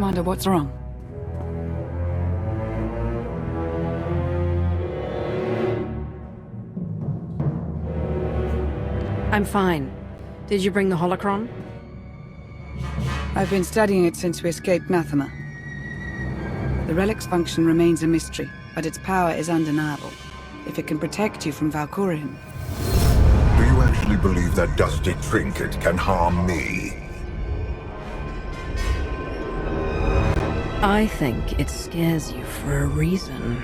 Commander, what's wrong? I'm fine. Did you bring the holocron? I've been studying it since we escaped Nathema. The relic's function remains a mystery, but its power is undeniable. If it can protect you from Valkorion. Do you actually believe that dusty trinket can harm me? I think it scares you for a reason.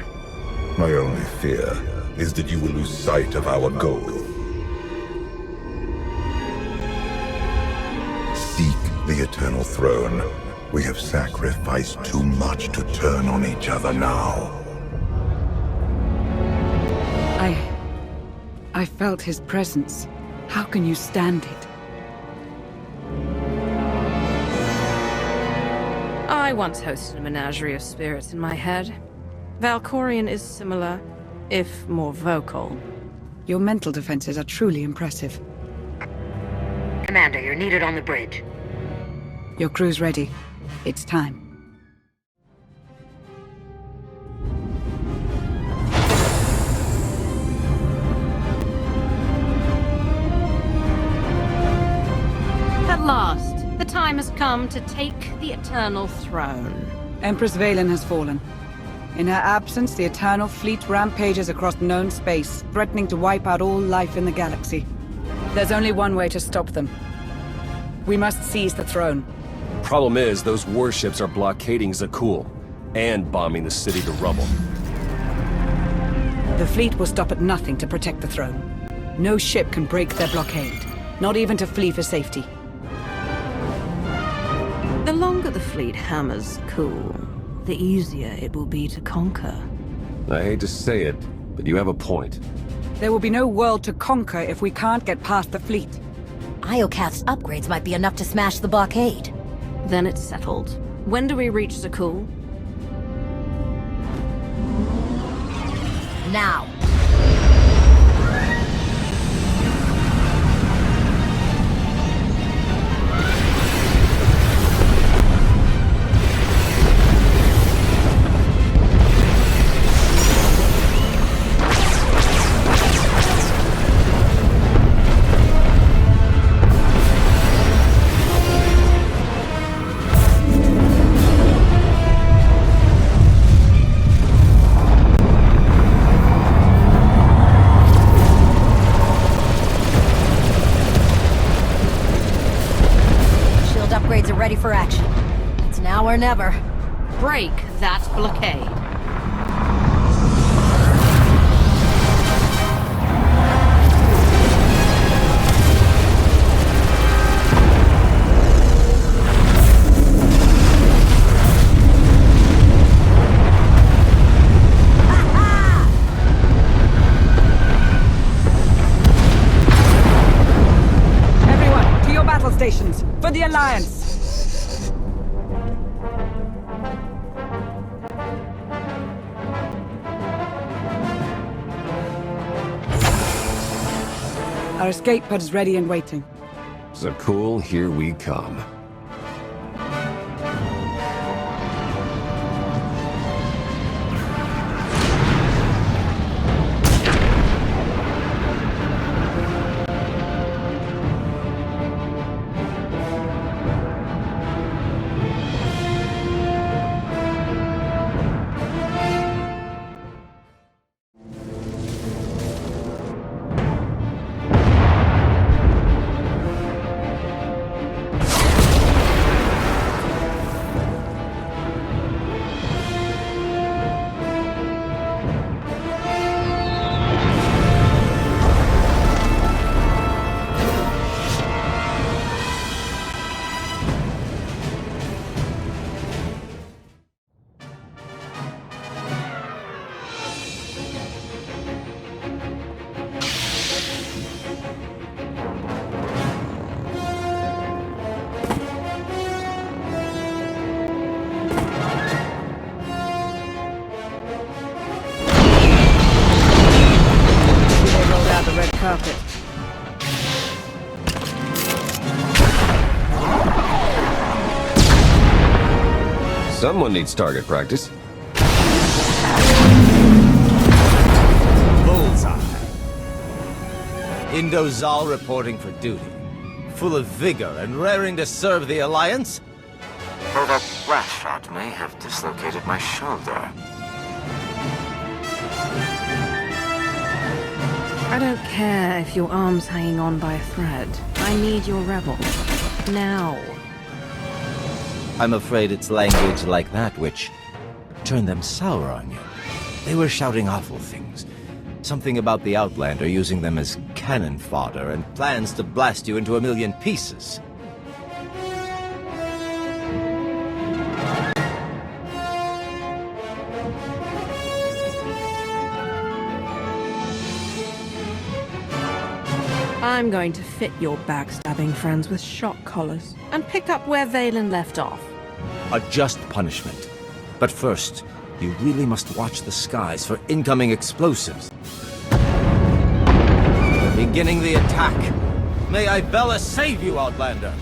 My only fear is that you will lose sight of our goal. Seek the Eternal Throne. We have sacrificed too much to turn on each other now. I felt his presence. How can you stand it? I once hosted a menagerie of spirits in my head. Valkorion is similar, if more vocal. Your mental defenses are truly impressive. Commander, you're needed on the bridge. Your crew's ready. It's time. At last, the time has come to take the Eternal Throne. Empress Valen has fallen. In her absence, the Eternal Fleet rampages across known space, threatening to wipe out all life in the galaxy. There's only one way to stop them. We must seize the throne. Problem is, those warships are blockading Zakul, and bombing the city to rubble. The fleet will stop at nothing to protect the throne. No ship can break their blockade, not even to flee for safety. The longer the fleet hammers Zakul, the easier it will be to conquer. I hate to say it, but you have a point. There will be no world to conquer if we can't get past the fleet. Iocath's upgrades might be enough to smash the blockade. Then it's settled. When do we reach Zakul? Now. Upgrades are ready for action. It's now or never. Break that blockade. Everyone, to your battle stations, for the Alliance! Our escape pod is ready and waiting. Zakul, here we come. Someone needs target practice. Bullseye. Indozal reporting for duty. Full of vigor and raring to serve the Alliance? Though that rat shot may have dislocated my shoulder. I don't care if your arm's hanging on by a thread. I need your rebel. Now. I'm afraid it's language like that which turned them sour on you. They were shouting awful things. Something about the Outlander using them as cannon fodder and plans to blast you into a million pieces. I'm going to fit your backstabbing friends with shock collars and pick up where Valen left off. A just punishment. But first, you really must watch the skies for incoming explosives. Beginning the attack. May Ibella save you, Outlander!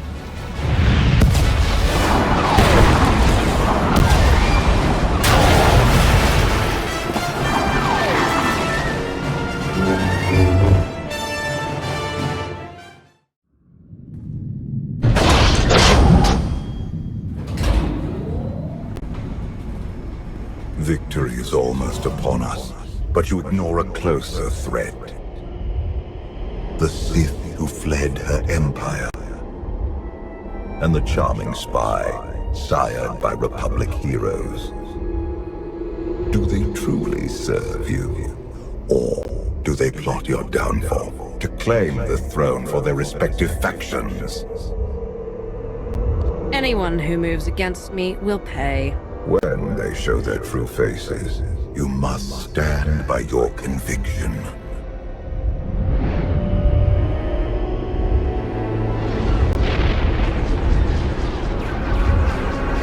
Victory is almost upon us, but you ignore a closer threat. The Sith who fled her empire. And the charming spy, sired by Republic heroes. Do they truly serve you? Or do they plot your downfall to claim the throne for their respective factions? Anyone who moves against me will pay. When they show their true faces, you must stand by your conviction.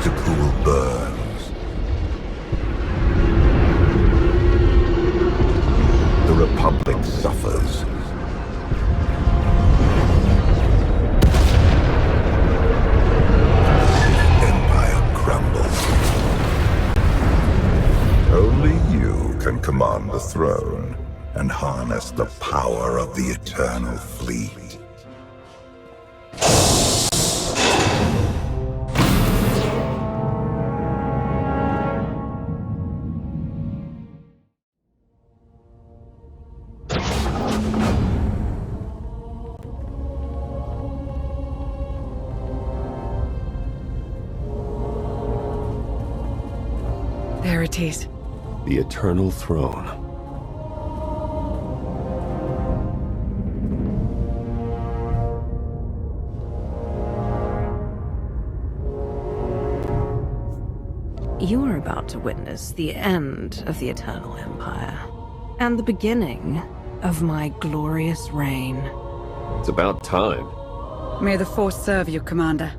Zakuul burns. The Republic suffers. The Empire crumbles. Only you can command the throne and harness the power of the Eternal Fleet. There it is. The Eternal Throne. You are about to witness the end of the Eternal Empire, and the beginning of my glorious reign. It's about time. May the Force serve you, Commander.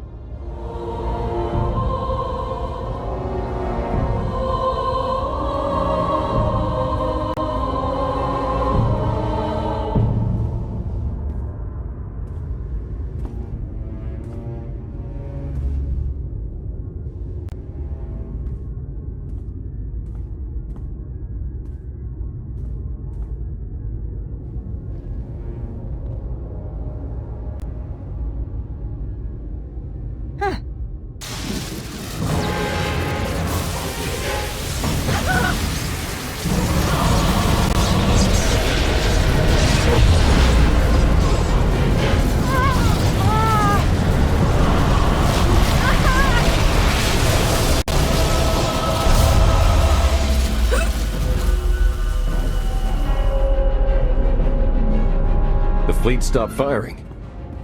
The fleet stopped firing.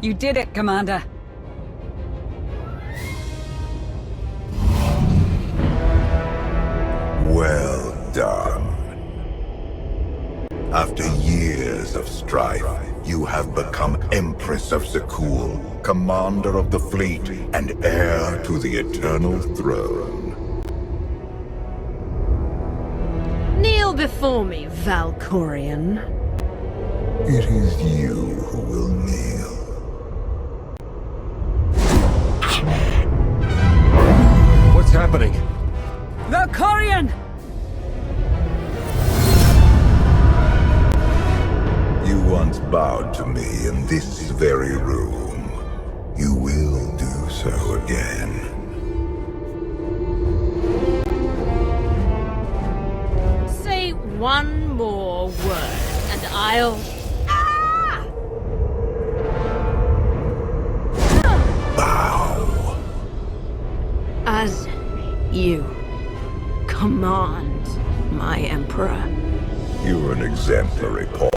You did it, Commander. Well done. After years of strife, you have become Empress of Zakuul, Commander of the Fleet, and heir to the Eternal Throne. Kneel before me, Valkorian. It is you who will kneel. What's happening? Valkorion! You once bowed to me in this very room. You will do so again. Say one more word, and I'll... Bow. As you command, my Emperor. You're an exemplary pawn.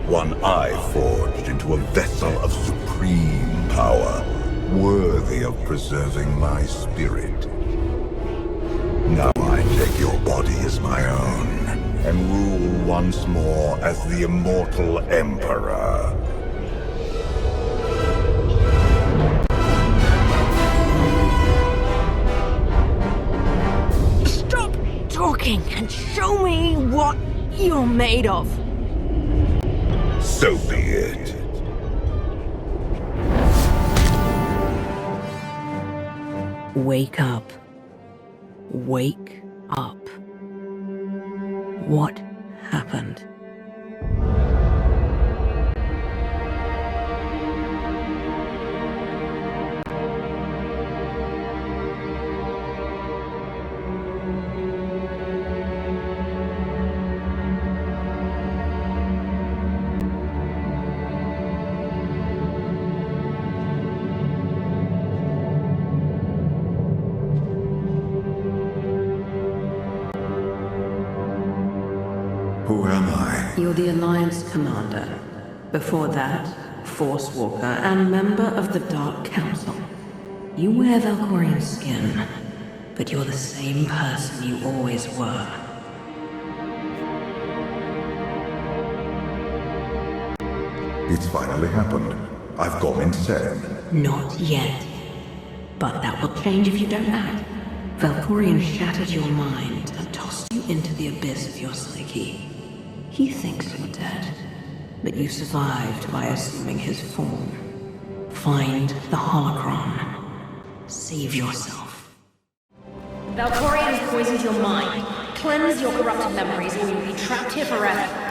One I forged into a vessel of supreme power, worthy of preserving my spirit. Now I take your body as my own, and rule once more as the immortal Emperor. Stop talking and show me what you're made of. So be it. Wake up. Wake up. What happened? Who am I? You're the Alliance Commander. Before that, Force Walker and member of the Dark Council. You wear Valkorian skin, but you're the same person you always were. It's finally happened. I've gone insane. Not yet. But that will change if you don't act. Valkorian shattered your mind and tossed you into the abyss of your psyche. He thinks you're dead, but you survived by assuming his form. Find the holocron. Save yourself. Valkorion has poisoned your mind. Cleanse your corrupted memories or you'll be trapped here forever.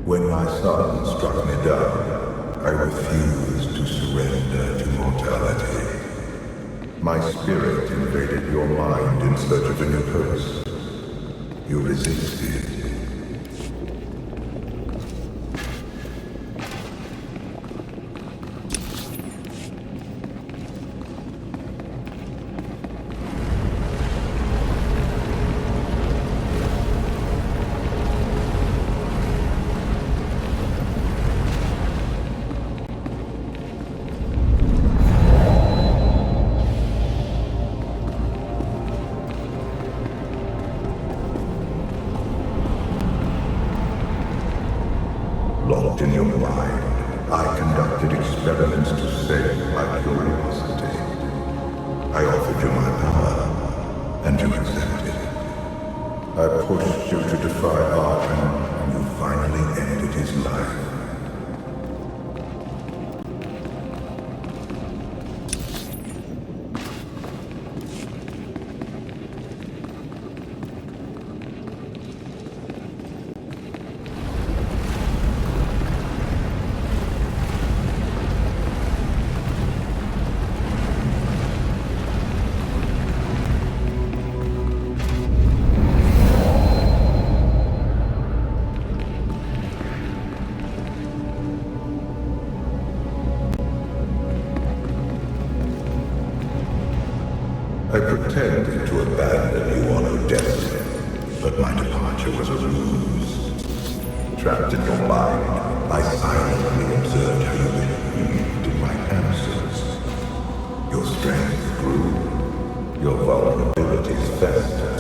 When my son struck me down, I refused to surrender to mortality. My spirit invaded your mind in search of a new purpose. You resisted. Locked in your mind, I conducted experiments to save my curiosity. I offered you my power, and you accepted. I pushed you to defy Archon, and you finally ended his life. I pretended to abandon you on Odessa, but my departure was a ruse. Trapped in your mind, I silently observed how you believed in my answers. Your strength grew. Your vulnerabilities festered.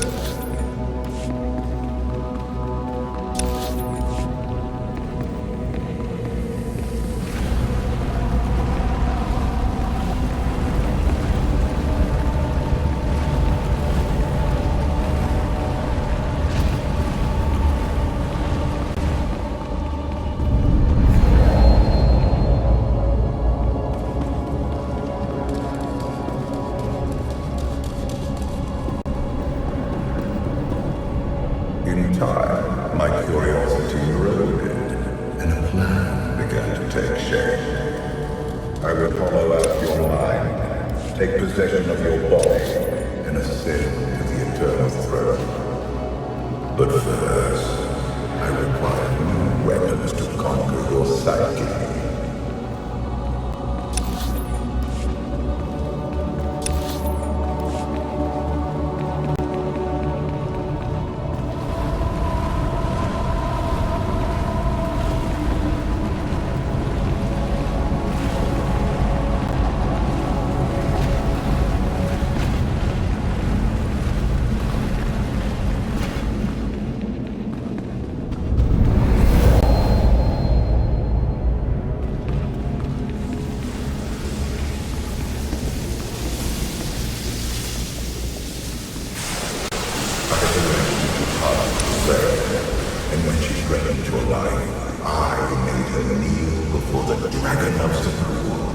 In time, my curiosity eroded, and a plan began to take shape. I would hollow out your mind, take possession of your body, and ascend to the eternal throne. But first, I require new weapons to conquer your psyche. And when she threatened your life, I made her kneel before the dragon of Sakura.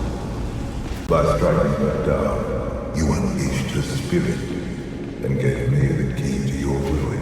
By striking her down, you unleashed her spirit and gave me the key to your ruin.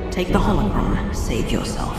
Take the holocron, save yourself.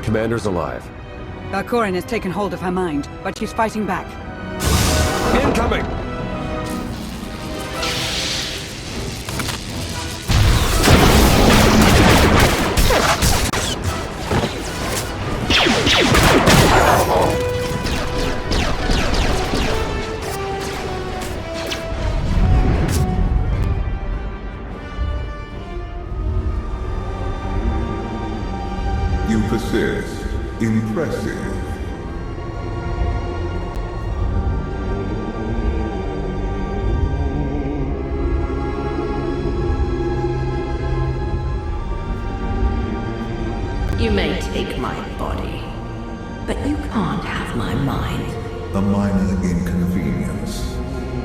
Commander's alive. Valkorion has taken hold of her mind, but she's fighting back. Incoming! You persist. Impressive. You may take my body, but you can't have my mind. A minor inconvenience.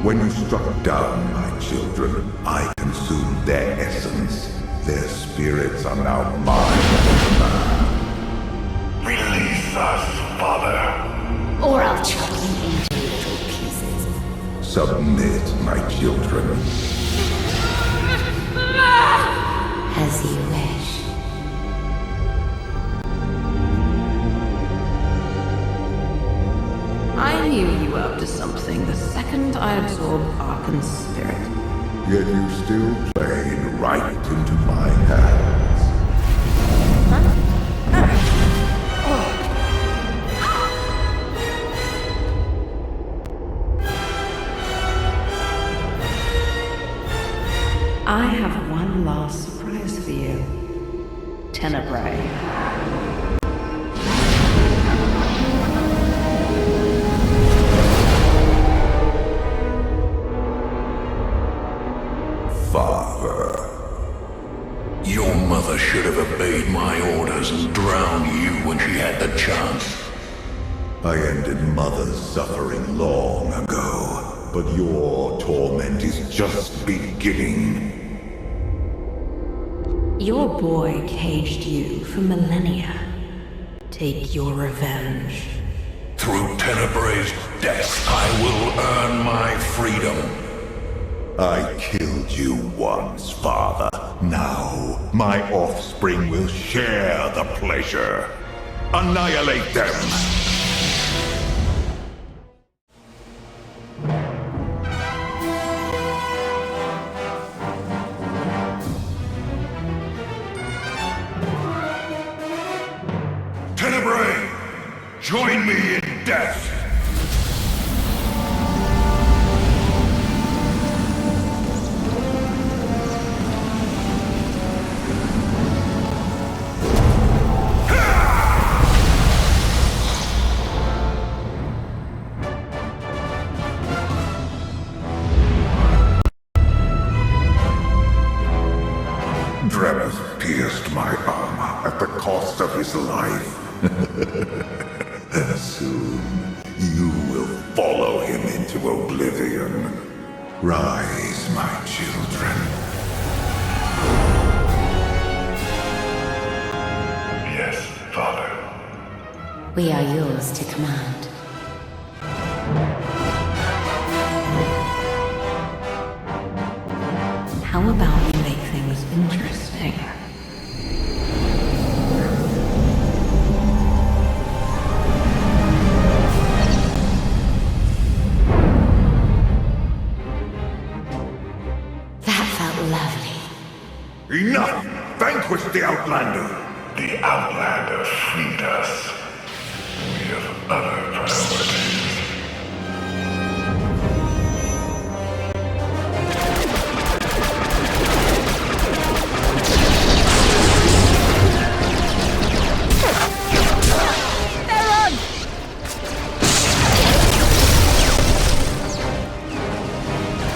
When you struck down my children, I consumed their essence. Their spirits are now mine. Release us, Father. Or I'll chop you into little pieces. Submit, my children. As you wish. I knew you were up to something the second I absorbed Arkan's spirit. Yet you still played right into Tenebrae. Father. Your mother should have obeyed my orders and drowned you when she had the chance. I ended Mother's suffering long ago, but your torment is just beginning. Your boy caged you for millennia. Take your revenge. Through Tenebrae's death, I will earn my freedom. I killed you once, Father. Now, my offspring will share the pleasure. Annihilate them! Tenebrae, join me in death! Dremus pierced my armor at the cost of his life. Soon, you will follow him into oblivion. Rise, my children. Yes, Father. We are yours to command. How about we make things interesting? That felt lovely. Enough! Vanquish the Outlander! The Outlander freed us. We have other priorities.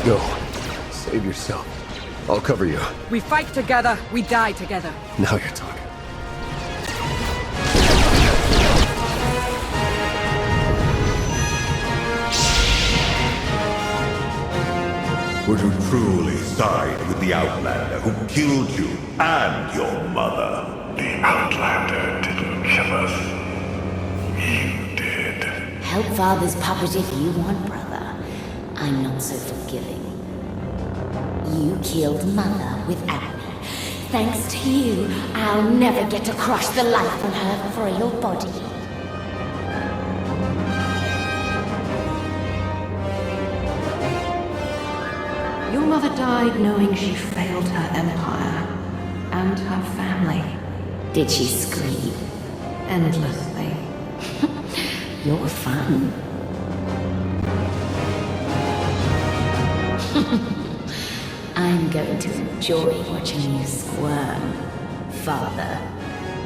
Go. Save yourself. I'll cover you. We fight together, we die together. Now you're talking. Would you truly side with the Outlander who killed you and your mother? The Outlander didn't kill us. You did. Help Father's puppet if you want, brother. I'm not so forgiving. You killed Mother without me. Thanks to you, I'll never get to crush the life on her frail body. Your mother died knowing she failed her empire and her family. Did she scream? Endlessly. You're fun. I'm going to enjoy watching you squirm, Father.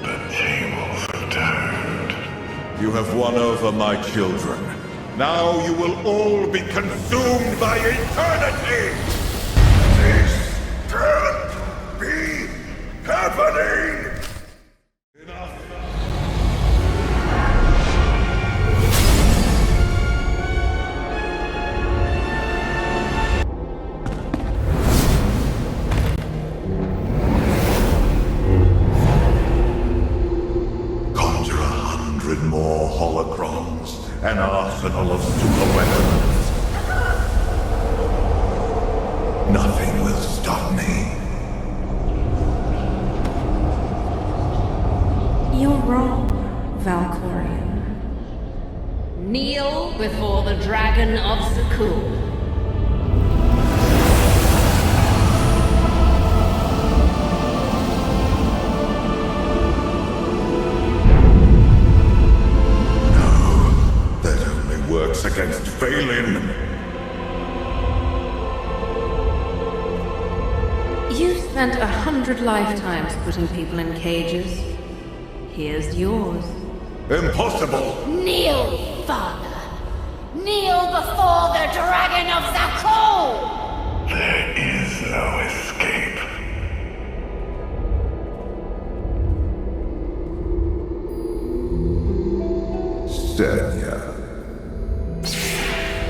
The tables have turned. You have won over my children. Now you will all be consumed by eternity! This can't be happening! Enough! Conjure 100 more holocrons, an arsenal of superweapons. Nothing will stop me. You're wrong, Valkorian. Kneel before the Dragon of Zakul. That only works against Phelan. Use spent 100 lifetimes putting people in cages. Here's yours. Impossible! Kneel, father! Kneel before the dragon of Zakul! There is no escape. Senya.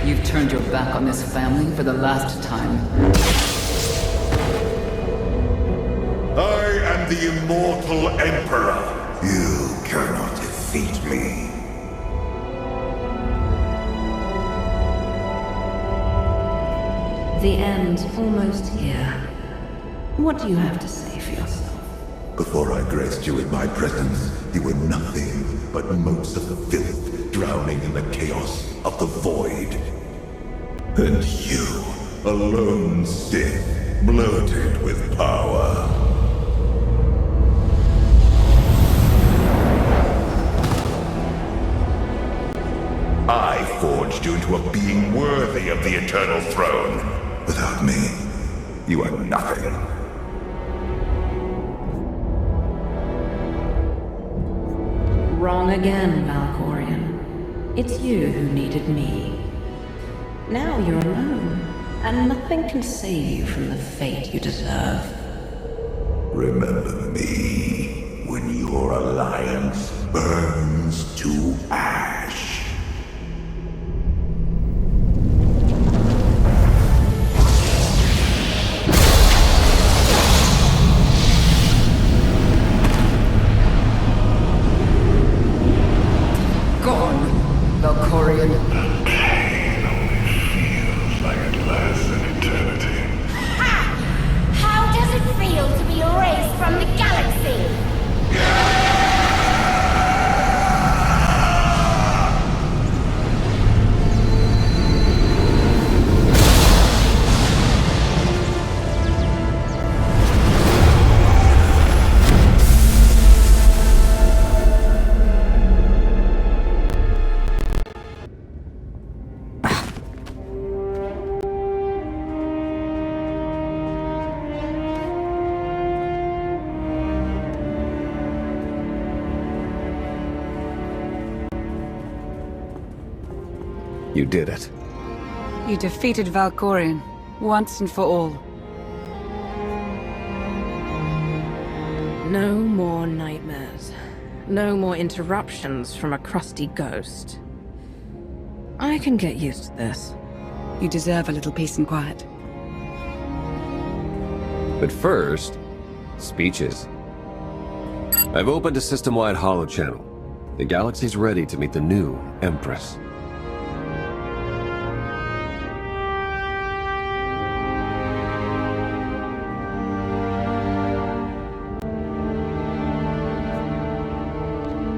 You've turned your back on this family for the last time. I am the immortal Emperor. You cannot defeat me. The end's almost here. What do you have to say for yourself? Before I graced you with my presence, you were nothing but motes of filth drowning in the chaos of the void. And you, a lone Sith, bloated with power. I forged you into a being worthy of the eternal throne. Without me, you are nothing. Wrong again, Valkorian. It's you who needed me. Now you're alone, and nothing can save you from the fate you deserve. Remember me when your alliance burns to ash. Gone, Valkorian. The pain only feels like it lasts an eternity. Ha! How does it feel to be erased from the galaxy? You did it. You defeated Valkorian, once and for all. No more nightmares. No more interruptions from a crusty ghost. I can get used to this. You deserve a little peace and quiet. But first, speeches. I've opened a system-wide holochannel. The galaxy's ready to meet the new Empress.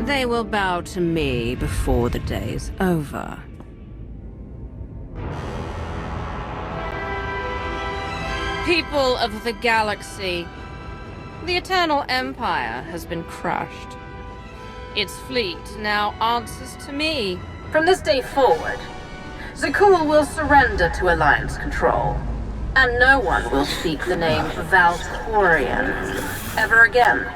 They will bow to me before the day's over. People of the galaxy, the Eternal Empire has been crushed. Its fleet now answers to me. From this day forward, Zakul will surrender to Alliance control, and no one will speak the name Valkorian ever again.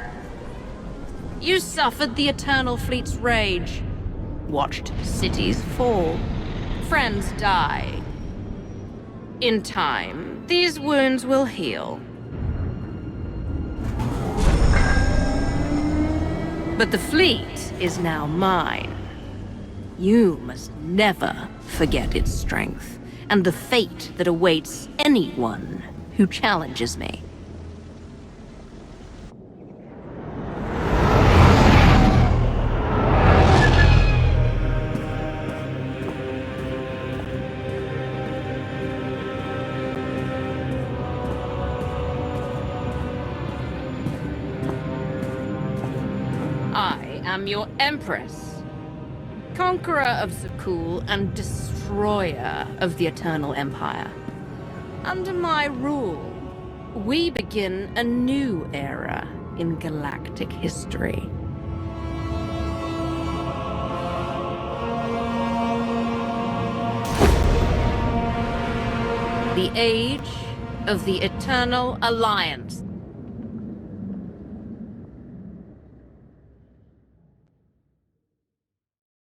You suffered the Eternal Fleet's rage, watched cities fall, friends die. In time, these wounds will heal. But the fleet is now mine. You must never forget its strength, and the fate that awaits anyone who challenges me. I am your empress, conqueror of Zakul and destroyer of the Eternal Empire. Under my rule, we begin a new era in galactic history. The age of the Eternal Alliance.